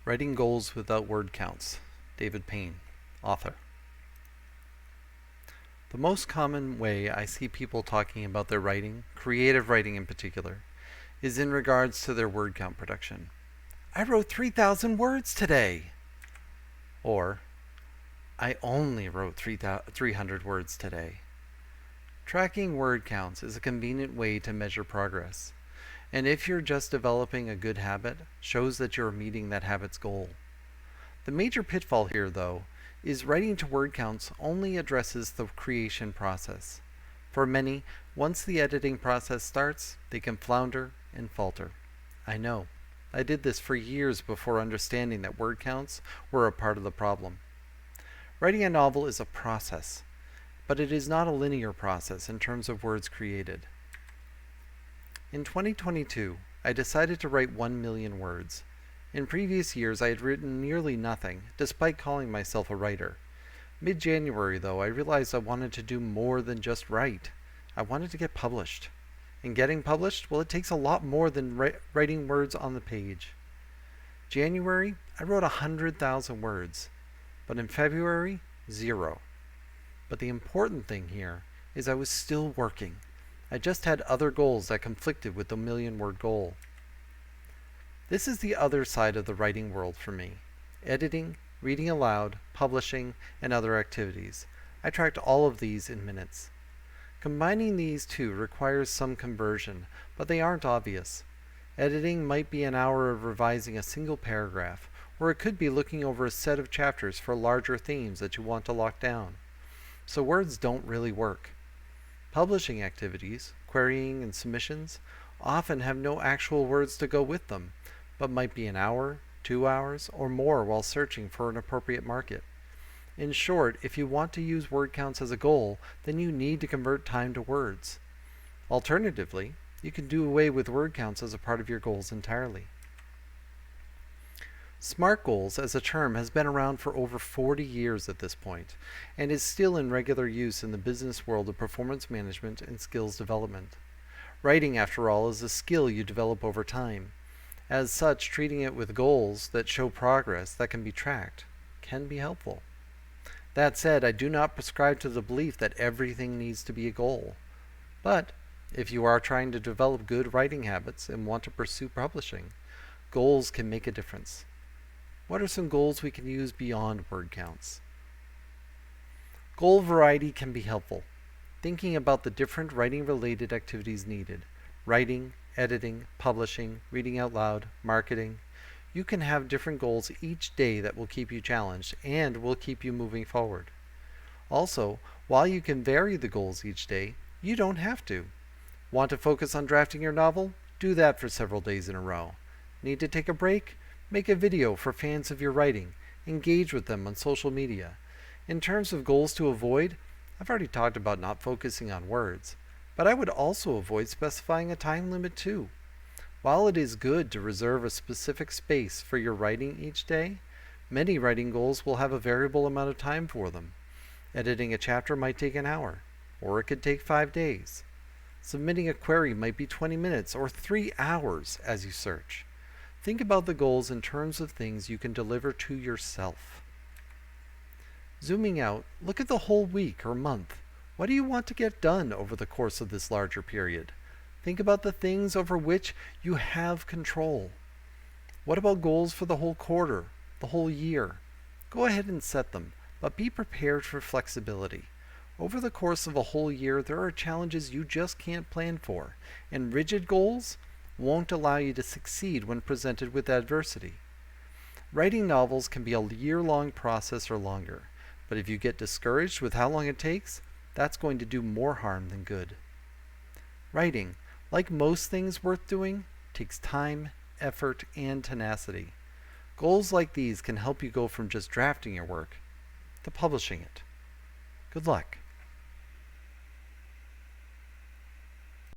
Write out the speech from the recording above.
Writing Goals Without Word Counts. David Payne, author. The most common way I see people talking about their writing, creative writing in particular, is in regards to their word count production. I wrote 3,000 words today! Or, I only wrote 300 words today. Tracking word counts is a convenient way to measure progress. And if you're just developing a good habit, shows that you're meeting that habit's goal. The major pitfall here, though, is writing to word counts only addresses the creation process. For many, once the editing process starts, they can flounder and falter. I know. I did this for years before understanding that word counts were a part of the problem. Writing a novel is a process, but it is not a linear process in terms of words created. In 2022, I decided to write 1 million words. In previous years, I had written nearly nothing, despite calling myself a writer. Mid-January, though, I realized I wanted to do more than just write. I wanted to get published. And getting published, well, it takes a lot more than writing words on the page. January, I wrote 100,000 words. But in February, 0. But the important thing here is I was still working. I just had other goals that conflicted with the million-word goal. This is the other side of the writing world for me. Editing, reading aloud, publishing, and other activities. I tracked all of these in minutes. Combining these two requires some conversion, but they aren't obvious. Editing might be an hour of revising a single paragraph, or it could be looking over a set of chapters for larger themes that you want to lock down. So words don't really work. Publishing activities, querying and submissions, often have no actual words to go with them, but might be an hour, 2 hours, or more while searching for an appropriate market. In short, if you want to use word counts as a goal, then you need to convert time to words. Alternatively, you can do away with word counts as a part of your goals entirely. SMART goals as a term has been around for over 40 years at this point, and is still in regular use in the business world of performance management and skills development. Writing, after all, is a skill you develop over time. As such, treating it with goals that show progress that can be tracked can be helpful. That said, I do not prescribe to the belief that everything needs to be a goal. But if you are trying to develop good writing habits and want to pursue publishing, goals can make a difference. What are some goals we can use beyond word counts? Goal variety can be helpful. Thinking about the different writing-related activities needed, writing, editing, publishing, reading out loud, marketing, you can have different goals each day that will keep you challenged and will keep you moving forward. Also, while you can vary the goals each day, you don't have to. Want to focus on drafting your novel? Do that for several days in a row. Need to take a break? Make a video for fans of your writing. Engage with them on social media. In terms of goals to avoid, I've already talked about not focusing on words, but I would also avoid specifying a time limit too. While it is good to reserve a specific space for your writing each day, many writing goals will have a variable amount of time for them. Editing a chapter might take an hour, or it could take 5 days. Submitting a query might be 20 minutes or 3 hours as you search. Think about the goals in terms of things you can deliver to yourself. Zooming out, look at the whole week or month. What do you want to get done over the course of this larger period? Think about the things over which you have control. What about goals for the whole quarter, the whole year? Go ahead and set them, but be prepared for flexibility. Over the course of a whole year, there are challenges you just can't plan for, and rigid goals won't allow you to succeed when presented with adversity. Writing novels can be a year-long process or longer, but if you get discouraged with how long it takes, that's going to do more harm than good. Writing, like most things worth doing, takes time, effort, and tenacity. Goals like these can help you go from just drafting your work to publishing it. Good luck.